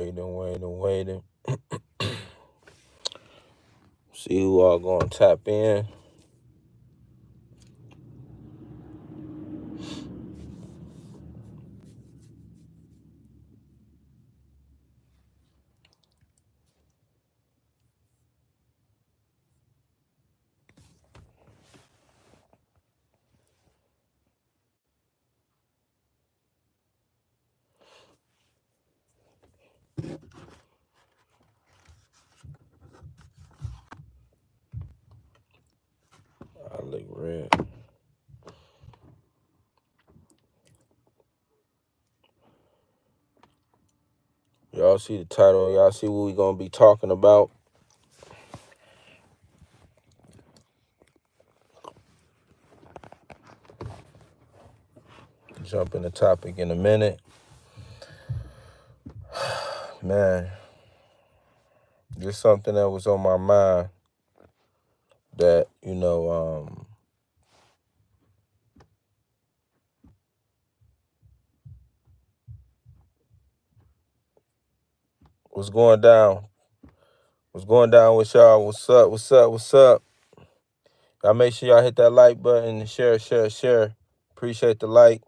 Waiting. See who all gonna tap in. I look red. Y'all see the title? Y'all see what we gonna be talking about? Jump in the topic in a minute. Man, just something that was on my mind that, was going down. What's going down with y'all? What's up? Y'all make sure y'all hit that like button and share. Appreciate the like.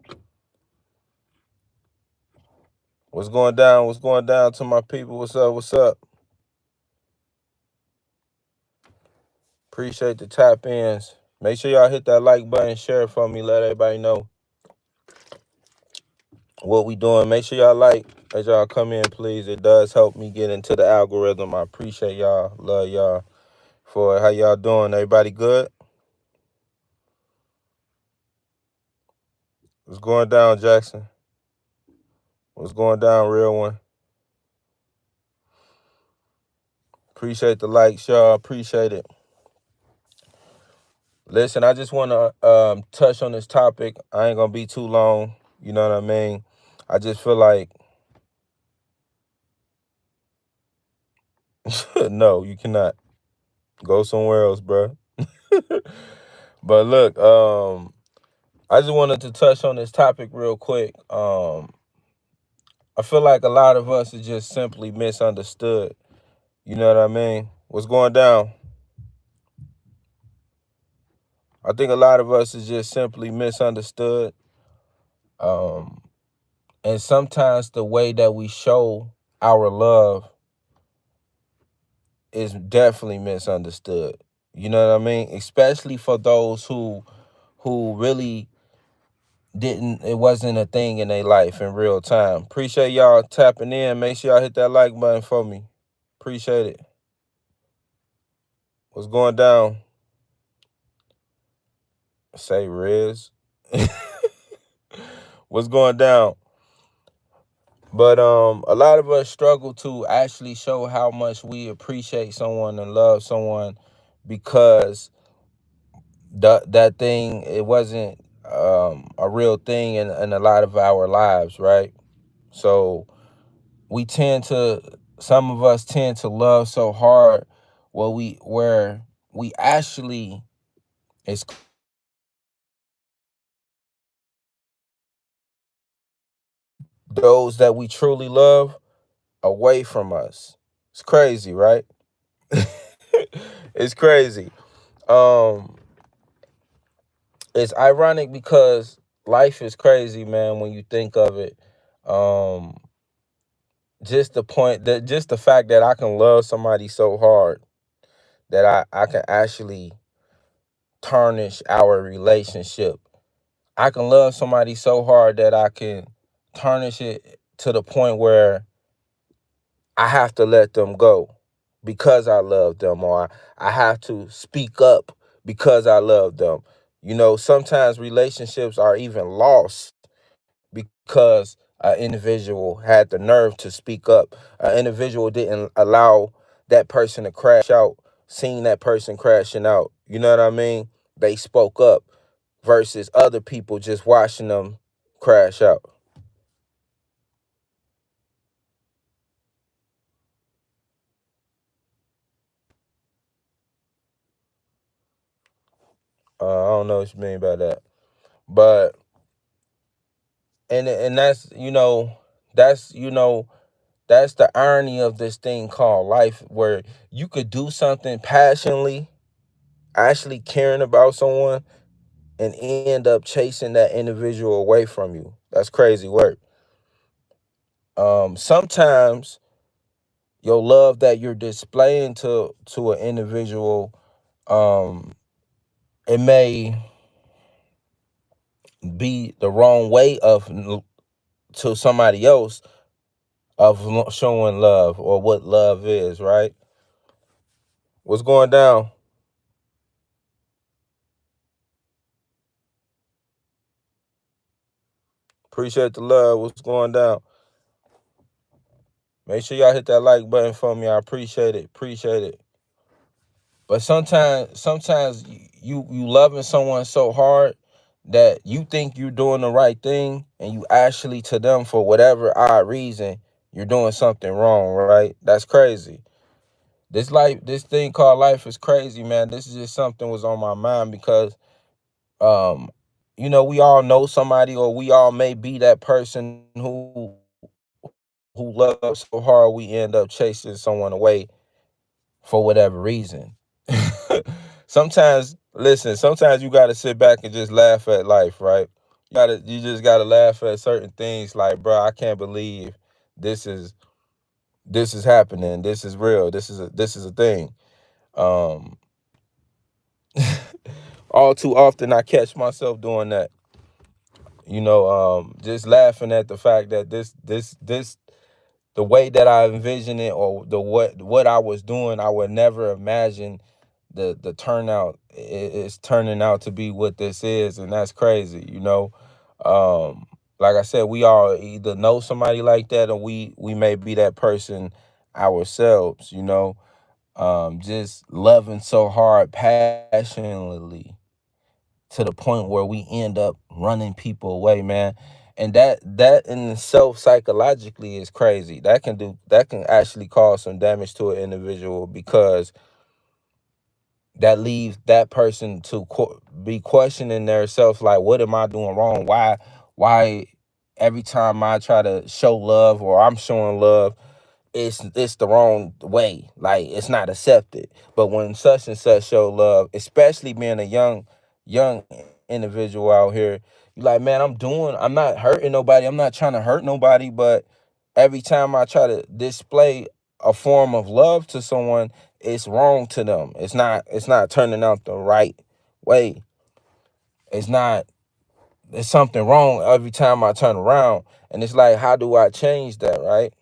What's going down? What's going down to my people? What's up? Appreciate the tap ins. Make sure y'all hit that like button, share it for me, let everybody know what we doing. Make sure y'all like as y'all come in, please. It does help me get into the algorithm. I appreciate y'all. Love y'all for it. How y'all doing? Everybody good? What's going down, Jackson? What's going down, real one? Appreciate the likes, y'all. Appreciate it. Listen, I just want to touch on this topic. I ain't going to be too long. You know what I mean? I just feel like, no, you cannot. Go somewhere else, bro. But look, I just wanted to touch on this topic real quick. I feel like a lot of us are just simply misunderstood. You know what I mean? What's going down? I think a lot of us is just simply misunderstood. And sometimes the way that we show our love is definitely misunderstood. You know what I mean? Especially for those who really didn't, it wasn't a thing in their life in real time. Appreciate y'all tapping in. Make sure y'all hit that like button for me. Appreciate it. What's going down? Say Riz. What's going down? But a lot of us struggle to actually show how much we appreciate someone and love someone because that thing, it wasn't a real thing in a lot of our lives, right? So some of us tend to love so hard where we actually, it's those that we truly love away from us. It's crazy, right? It's crazy. Um, it's ironic because life is crazy, man, when you think of it. Um, just the fact that I can love somebody so hard that I can actually tarnish our relationship. I can love somebody so hard that I can tarnish it to the point where I have to let them go because I love them, or I have to speak up because I love them. You know, sometimes relationships are even lost because an individual had the nerve to speak up. An individual didn't allow that person to crash out, seeing that person crashing out. You know what I mean? They spoke up versus other people just watching them crash out. I don't know what you mean by that, but and that's that's That's the irony of this thing called life, where you could do something passionately, actually caring about someone, and end up chasing that individual away from you. That's crazy work. Sometimes your love that you're displaying to an individual, um, it may be the wrong way of to somebody else of showing love or what love is, right? What's going down? Appreciate the love. What's going down? Make sure y'all hit that like button for me. I appreciate it. Appreciate it. But sometimes you loving someone so hard that you think you're doing the right thing, and you actually, to them, for whatever odd reason, you're doing something wrong, right? That's crazy. This thing called life is crazy, man. This is just something was on my mind because um we all know somebody, or we all may be that person who loves so hard we end up chasing someone away for whatever reason. Sometimes, listen, sometimes you got to sit back and just laugh at life, right? You just got to laugh at certain things, like, bro, I can't believe this is this is happening. This is real. This is a thing. Um all too often I catch myself doing that. Just laughing at the fact that this the way that I envision it, or the what I was doing, I would never imagine the turnout is turning out to be what this is, and that's crazy. Like I said, we all either know somebody like that, or we may be that person ourselves. Just loving so hard passionately to the point where we end up running people away, man. And that in itself psychologically is crazy. That can actually cause some damage to an individual, because that leaves that person to be questioning themselves, like, what am I doing wrong? Why every time I try to show love, or I'm showing love, it's the wrong way. Like, it's not accepted. But when such and such show love, especially being a young individual out here, you like, man, I'm not hurting nobody. I'm not trying to hurt nobody. But every time I try to display a form of love to someone, it's wrong to them. It's not turning out the right way. It's not There's something wrong every time I turn around. And it's like, how do I change that, right?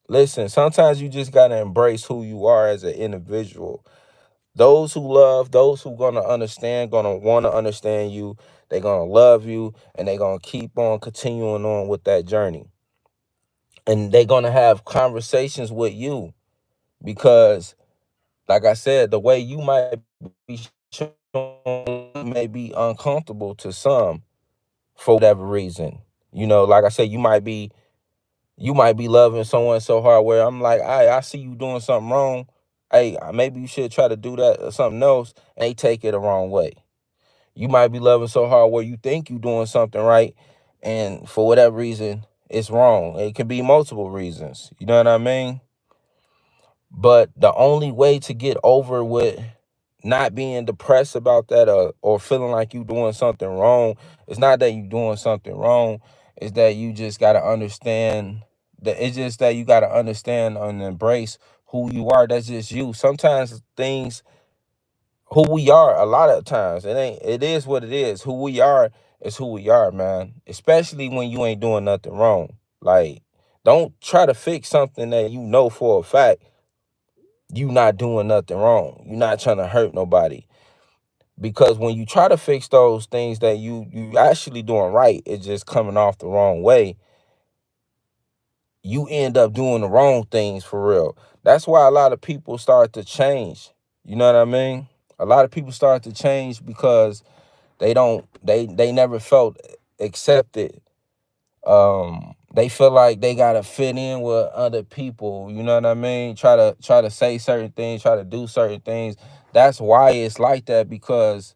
Listen, sometimes you just gotta embrace who you are as an individual. Those who love, those who gonna understand, gonna wanna understand you, they gonna love you, and they gonna keep on continuing on with that journey. And they gonna have conversations with you, because, like I said, the way you might be showing may be uncomfortable to some for whatever reason. Like I said, you might be loving someone so hard where I'm like, I see you doing something wrong. Hey, maybe you should try to do that or something else. And they take it the wrong way. You might be loving so hard where you think you're doing something right, and for whatever reason, it's wrong. It can be multiple reasons. You know what I mean? But the only way to get over with not being depressed about that, or feeling like you doing something wrong, it's not that you doing something wrong. It's that you just gotta understand that it's just that you gotta understand and embrace who you are. That's just you. Sometimes things, who we are, a lot of times it is what it is. Who we are is who we are, man. Especially when you ain't doing nothing wrong. Like, don't try to fix something that you know for a fact you not doing nothing wrong. You not trying to hurt nobody. Because when you try to fix those things that you actually doing right, it's just coming off the wrong way, you end up doing the wrong things for real. That's why a lot of people start to change. You know what I mean? A lot of people start to change because they never felt accepted. They feel like they gotta fit in with other people. You know what I mean? Try to say certain things, try to do certain things. That's why it's like that, because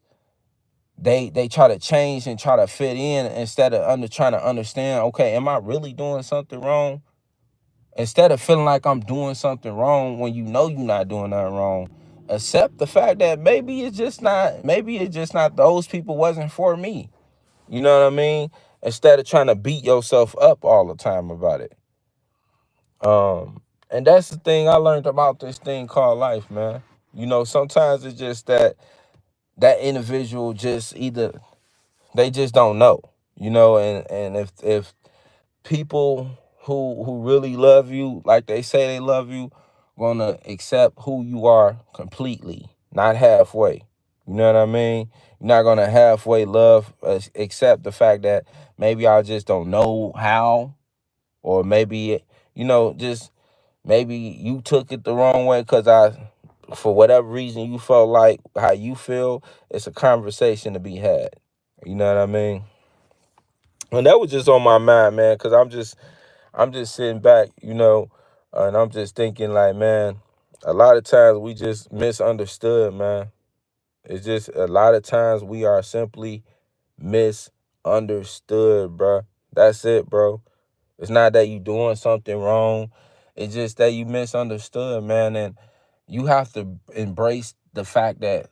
they try to change and try to fit in, instead of trying to understand, okay, am I really doing something wrong? Instead of feeling like I'm doing something wrong when you know you're not doing nothing wrong, accept the fact that maybe it's just not those people wasn't for me. You know what I mean? Instead of trying to beat yourself up all the time about it. And that's the thing I learned about this thing called life, man. Sometimes it's just that individual just either they just don't know, and if people who really love you, like they say they love you, gonna accept who you are completely, not halfway. You know what I mean? You're not gonna halfway love, accept the fact that maybe I just don't know how, or maybe just maybe you took it the wrong way because for whatever reason, you felt like how you feel. It's a conversation to be had. You know what I mean? And that was just on my mind, man, because I'm just sitting back, and I'm just thinking like, man, a lot of times we just misunderstood, man. It's just a lot of times we are simply misunderstood, bruh. That's it, bro. It's not that you doing something wrong. It's just that you misunderstood, man. And you have to embrace the fact that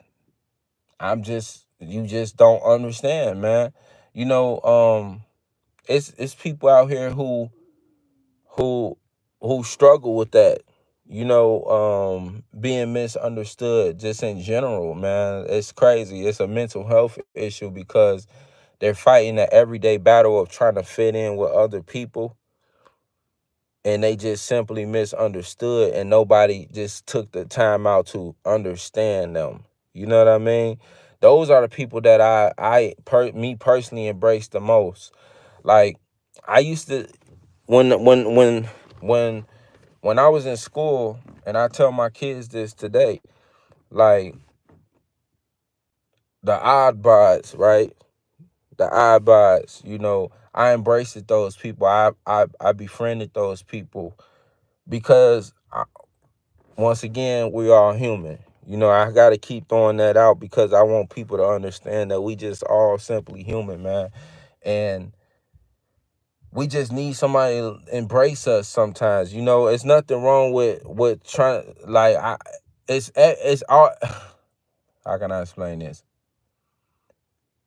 you just don't understand, man. You know, it's people out here who who struggle with that, being misunderstood just in general, man. It's crazy. It's a mental health issue because they're fighting the everyday battle of trying to fit in with other people, and they just simply misunderstood, and nobody just took the time out to understand them. You know what I mean? Those are the people that me personally embrace the most. Like, I used to, when when I was in school, and I tell my kids this today, like, the odd bods, right? The odd bods, I embraced those people. I befriended those people because, once again, we are human. I got to keep throwing that out because I want people to understand that we just all simply human, man. And we just need somebody to embrace us sometimes. It's nothing wrong with trying, like, it's all, how can I explain this?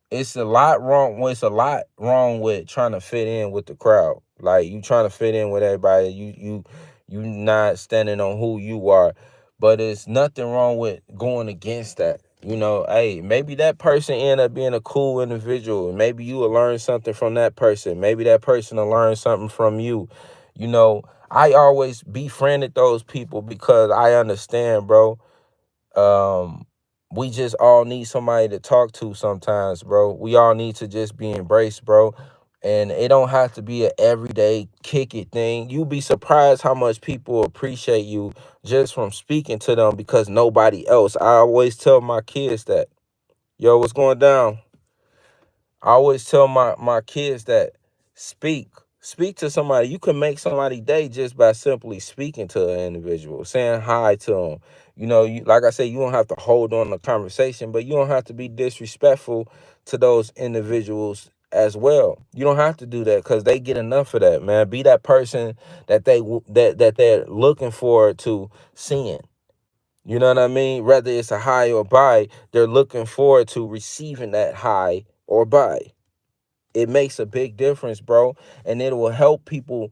It's a lot wrong with trying to fit in with the crowd. Like, you trying to fit in with everybody. You not standing on who you are. But it's nothing wrong with going against that. Hey, maybe that person end up being a cool individual. Maybe you will learn something from that person. Maybe that person will learn something from you. I always befriended those people because I understand, bro. um we just all need somebody to talk to sometimes, bro. We all need to just be embraced, bro. And it don't have to be an everyday kick it thing. You'll be surprised how much people appreciate you just from speaking to them because nobody else. I always tell my kids that, yo, what's going down? I always tell my kids that, speak speak to somebody. You can make somebody's day just by simply speaking to an individual, saying hi to them. Like I said, you don't have to hold on the conversation, but you don't have to be disrespectful to those individuals as well. You don't have to do that because they get enough of that, man. Be that person that they're looking forward to seeing. You know what I mean? Whether it's a high or buy, they're looking forward to receiving that high or buy. It makes a big difference, bro. And it will help people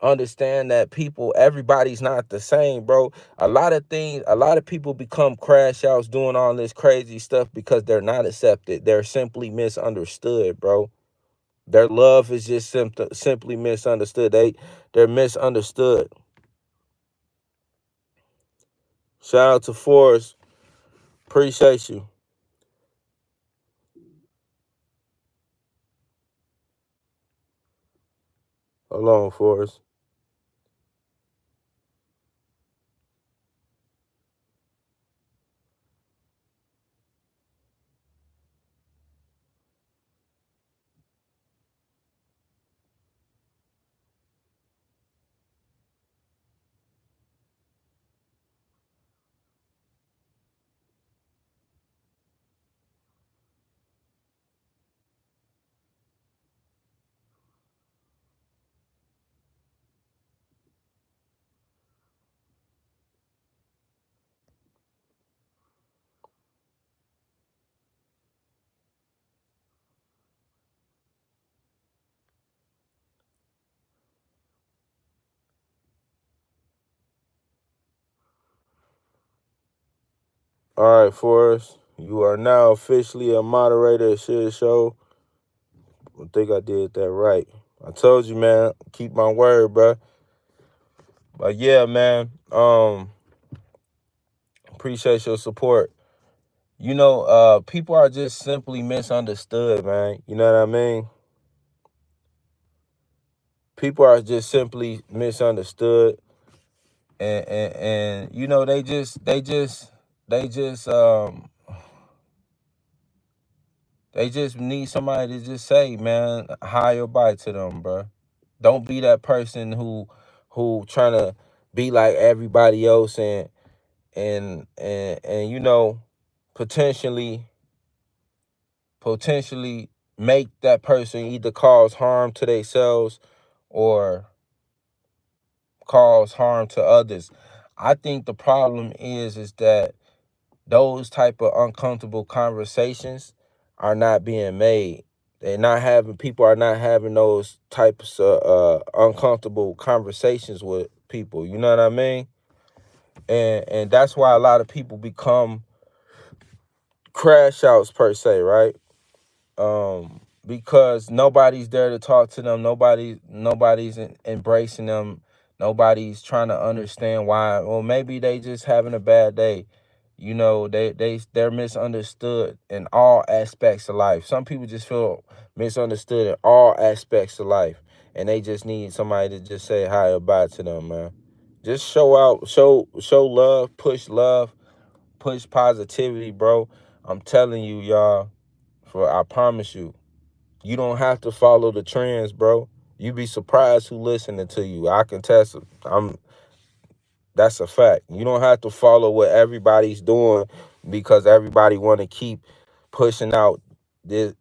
understand that everybody's not the same, bro. A lot of people become crash outs doing all this crazy stuff because they're not accepted. They're simply misunderstood, bro. Their love is just simply misunderstood. They're misunderstood. Shout out to Forrest. Appreciate you. Hold on, Forrest. All right, Forrest, you are now officially a moderator at Shit Show. I think I did that right. I told you, man, keep my word, bro. But yeah, man, appreciate your support. People are just simply misunderstood, man. You know what I mean? People are just simply misunderstood, and they just need somebody to just say, man, hi or bye to them, bro. Don't be that person who trying to be like everybody else and potentially make that person either cause harm to themselves or cause harm to others. I think the problem is that those type of uncomfortable conversations are not being made. People are not having those types of uncomfortable conversations with people. You know what I mean? And that's why a lot of people become crash outs per se, right? Because nobody's there to talk to them. Nobody's embracing them. Nobody's trying to understand why. Well, maybe they just having a bad day. They're misunderstood in all aspects of life. Some people just feel misunderstood in all aspects of life, and they just need somebody to just say hi or bye to them, man. Just show love, push positivity, bro. I'm telling you, y'all. I promise you, you don't have to follow the trends, bro. You be surprised who listening to you. I can test. That's a fact. You don't have to follow what everybody's doing because everybody want to keep pushing out this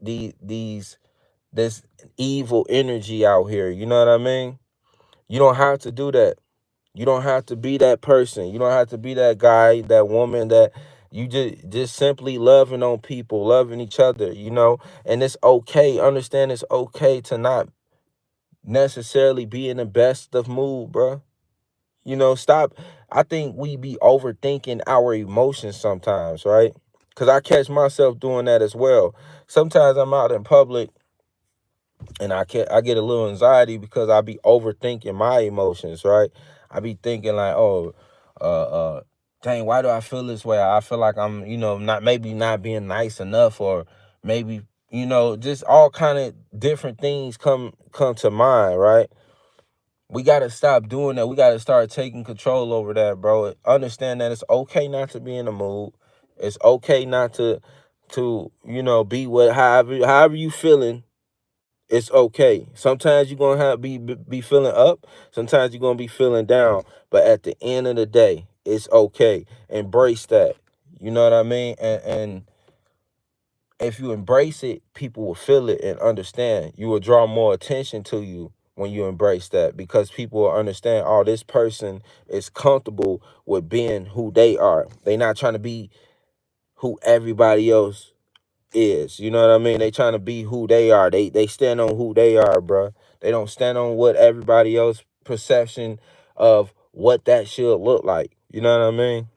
evil energy out here. You know what I mean? You don't have to do that. You don't have to be that person. You don't have to be that guy, that woman that you just simply loving on people, loving each other. And it's okay. Understand it's okay to not necessarily be in the best of mood, bro. Stop. I think we be overthinking our emotions sometimes, right? Because I catch myself doing that as well. Sometimes I'm out in public and I get a little anxiety because I be overthinking my emotions, right? I be thinking like, oh, dang, why do I feel this way? I feel like I'm, not being nice enough, or maybe, just all kind of different things come to mind, right? We got to stop doing that. We got to start taking control over that, bro. Understand that it's okay not to be in the mood. It's okay not be however you feeling. It's okay. Sometimes you're gonna be feeling up. Sometimes you're gonna be feeling down. But at the end of the day, it's okay. Embrace that. You know what I mean? And if you embrace it, people will feel it and understand. You will draw more attention to you when you embrace that, because people will understand, oh, this person is comfortable with being who they are. They're not trying to be who everybody else is. You know what I mean? They trying to be who they are. They stand on who they are, bro. They don't stand on what everybody else perception of what that should look like. You know what I mean?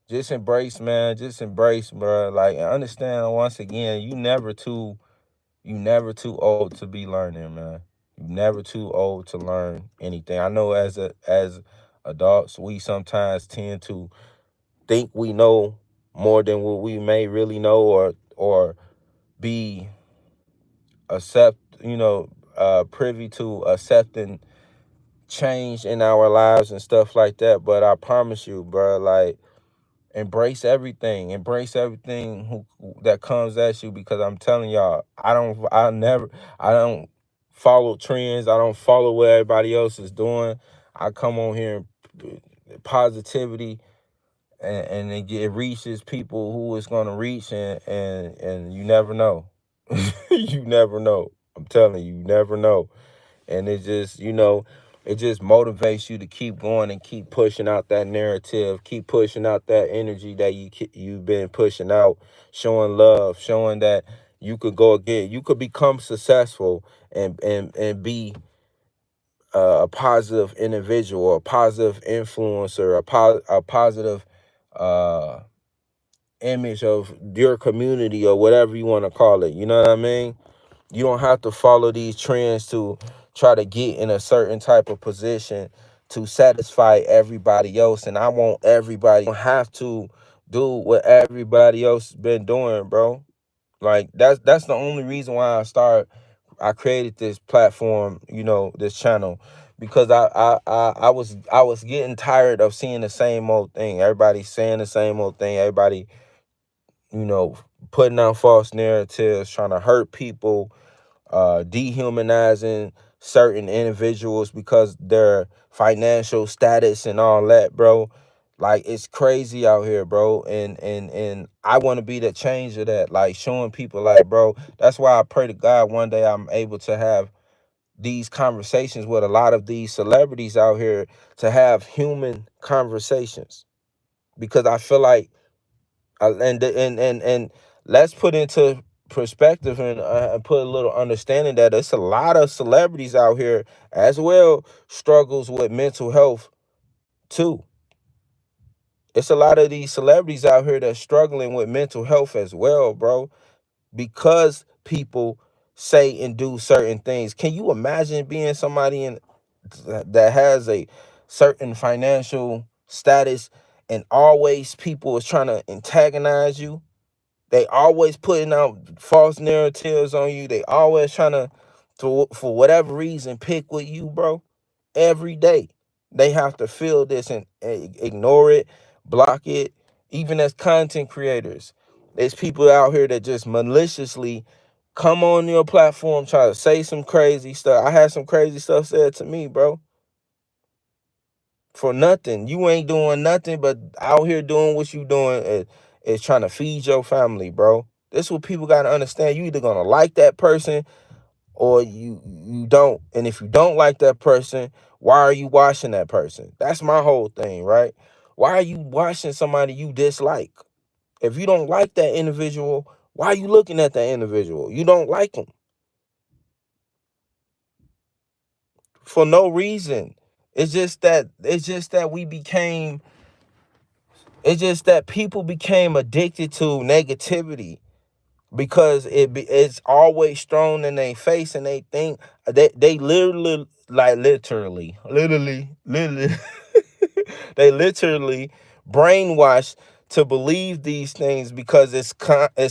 Just embrace, man. Just embrace, bro. Like, and understand once again, you never too old to be learning, man. You never too old to learn anything. I know as adults, we sometimes tend to think we know more than what we may really know, or be privy to accepting change in our lives and stuff like that. But I promise you, bro, like, embrace everything that comes at you, because I'm telling y'all, I don't follow trends. I don't follow what everybody else is doing. I come on here and positivity, and it reaches people who it's going to reach, and you never know. You never know. I'm telling you, you never know. And it just motivates you to keep going and keep pushing out that narrative, keep pushing out that energy that you've been pushing out, showing love, showing that you could go again, you could become successful and be a positive individual, a positive influencer, a positive image of your community or whatever you want to call it. You know what I mean? You don't have to follow these trends to try to get in a certain type of position to satisfy everybody else. And I want everybody don't have to do what everybody else has been doing, bro. Like that's the only reason why I created this platform, this channel, because I was getting tired of seeing the same old thing. Everybody saying the same old thing. Everybody, you know, putting out false narratives, trying to hurt people, dehumanizing certain individuals because their financial status and all that, bro. Like, it's crazy out here, bro. And I want to be the change of that. Like, showing people, like, bro, that's why I pray to God one day I'm able to have these conversations with a lot of these celebrities out here, to have human conversations, because I feel like, and let's put into perspective, and put a little understanding that it's a lot of celebrities out here as well struggles with mental health too. It's a lot of these celebrities out here that's struggling with mental health as well, bro, because people say and do certain things. Can you imagine being somebody that has a certain financial status, and always people is trying to antagonize you? They always putting out false narratives on you. They always trying to, for whatever reason, pick with you, bro. Every day, they have to feel this and ignore it, block it. Even as content creators, there's people out here that just maliciously come on your platform, try to say some crazy stuff. I had some crazy stuff said to me, bro, for nothing. You ain't doing nothing but out here doing what you doing, is trying to feed your family, bro. This is what people got to understand. You either gonna like that person or you don't. And if you don't like that person, why are you watching that person? That's my whole thing, right? Why are you watching somebody you dislike? If you don't like that individual, why are you looking at that individual? You don't like them for no reason. It's just that we became It's just that people became addicted to negativity, because it's always thrown in their face, and they think they literally, like, literally they literally brainwashed to believe these things, because it's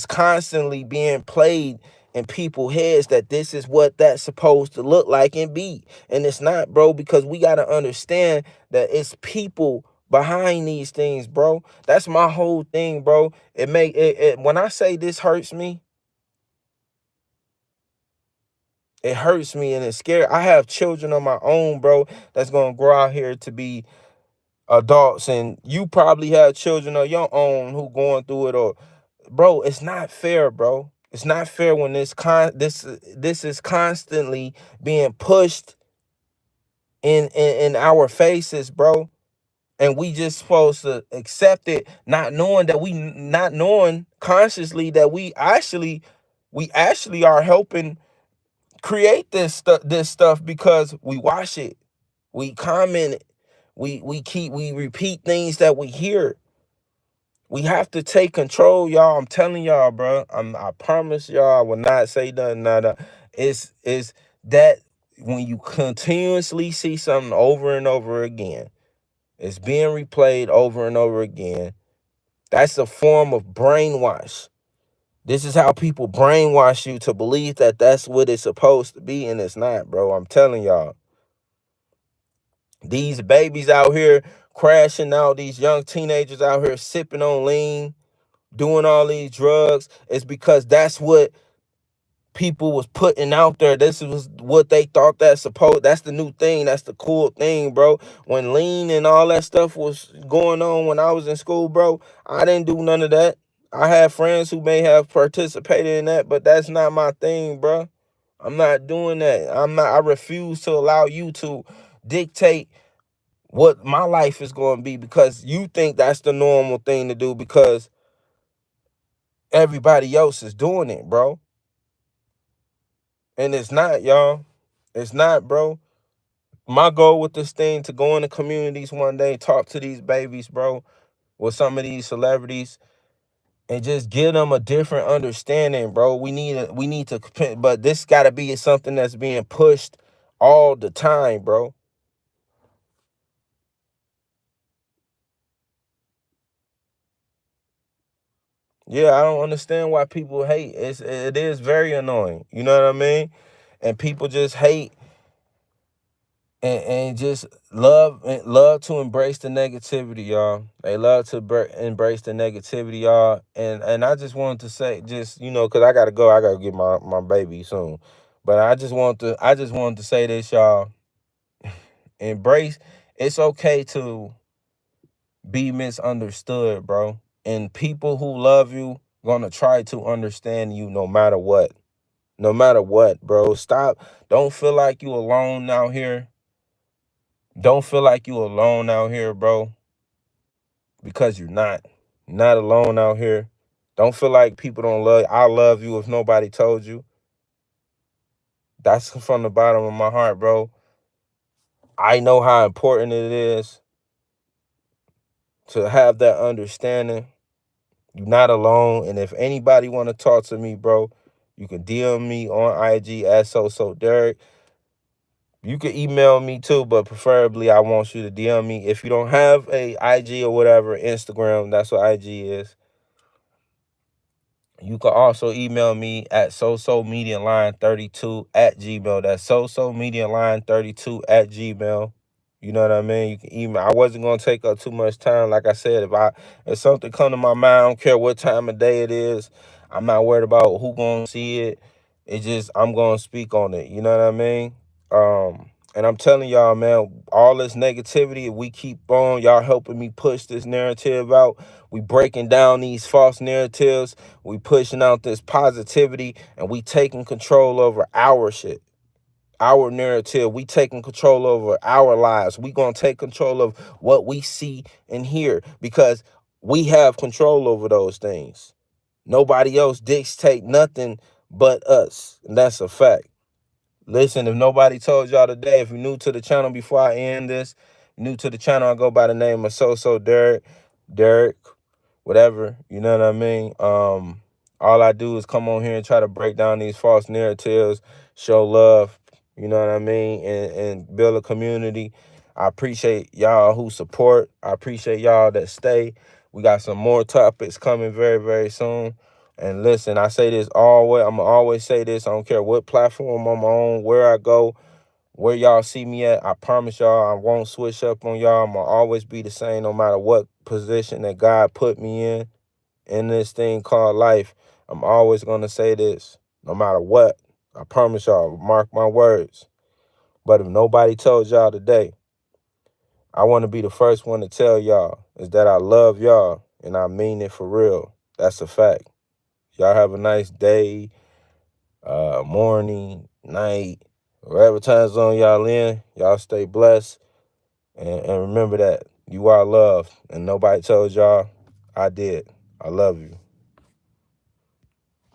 constantly being played in people's heads that this is what that's supposed to look like and be. And it's not, bro, because we got to understand that it's people behind these things, bro. That's my whole thing, bro. When I say this hurts me, it hurts me and it's scary. I have children of my own, bro, that's gonna grow out here to be adults, and you probably have children of your own who going through it. Or, bro, it's not fair, bro. It's not fair when this is constantly being pushed in our faces, bro. And we just supposed to accept it, not knowing consciously that we actually are helping create this stuff, because we watch it, we comment it, we repeat things that we hear. We have to take control, y'all. I'm telling y'all, bro. I promise y'all, I will not say nothing. Nada. It's that when you continuously see something over and over again, it's being replayed over and over again. That's a form of brainwash. This is how people brainwash you to believe that that's what it's supposed to be, and it's not, bro. I'm telling y'all. These babies out here crashing out, these young teenagers out here sipping on lean, doing all these drugs, is because that's what people was putting out there. This was what they thought that's the new thing. That's the cool thing, bro. When lean and all that stuff was going on when I was in school, bro, I didn't do none of that. I had friends who may have participated in that, but that's not my thing, bro. I'm not doing that. I refuse to allow you to dictate what my life is going to be, because you think that's the normal thing to do because everybody else is doing it, bro. And it's not, y'all. It's not, bro. My goal with this thing to go into communities one day, talk to these babies, bro, with some of these celebrities, and just give them a different understanding, bro. We need to, but this got to be something that's being pushed all the time, bro. Yeah, I don't understand why people hate. It is very annoying. You know what I mean? And people just hate and just love to embrace the negativity, y'all. They love to embrace the negativity, y'all. And I just wanted to say, just because I gotta go, I gotta get my baby soon. But I just wanted to say this, y'all. Embrace. It's okay to be misunderstood, bro. And people who love you gonna try to understand you no matter what. No matter what, bro. Stop. Don't feel like you alone out here. Don't feel like you alone out here, bro, because you're not. You're not alone out here. Don't feel like people don't love you. I love you if nobody told you. That's from the bottom of my heart, bro. I know how important it is to have that understanding. You're not alone. And if anybody want to talk to me, bro, you can DM me on IG at SosoDerrick. You can email me too, but preferably I want you to DM me. If you don't have a IG or whatever, Instagram, that's what IG is. You can also email me at SosoMediaLine32 at Gmail. That's SosoMediaLine32 at Gmail. You know what I mean? You can email. I wasn't gonna take up too much time. Like I said, if something come to my mind, I don't care what time of day it is. I'm not worried about who gonna see it. It's just I'm gonna speak on it. You know what I mean? And I'm telling y'all, man, all this negativity, we keep on, y'all helping me push this narrative out. We breaking down these false narratives. We pushing out this positivity, and we taking control over our shit, our narrative. We taking control over our lives. We gonna take control of what we see and hear, because we have control over those things. Nobody else dictate nothing but us, and that's a fact. Listen, if nobody told y'all today, if you're new to the channel, before I end this, new to the channel, I go by the name of SosoDerrick, Derrick, whatever, you know what I mean? All I do is come on here and try to break down these false narratives, show love, you know what I mean, and build a community. I appreciate y'all who support. I appreciate y'all that stay. We got some more topics coming very, very soon. And listen, I say this always. I'm going to always say this. I don't care what platform I'm on, where I go, where y'all see me at. I promise y'all I won't switch up on y'all. I'm going to always be the same no matter what position that God put me in this thing called life. I'm always going to say this no matter what. I promise y'all, mark my words. But if nobody told y'all today, I want to be the first one to tell y'all is that I love y'all, and I mean it for real. That's a fact. Y'all have a nice day, morning, night, whatever time zone y'all in. Y'all stay blessed, and remember that you are loved, and nobody told y'all. I did. I love you.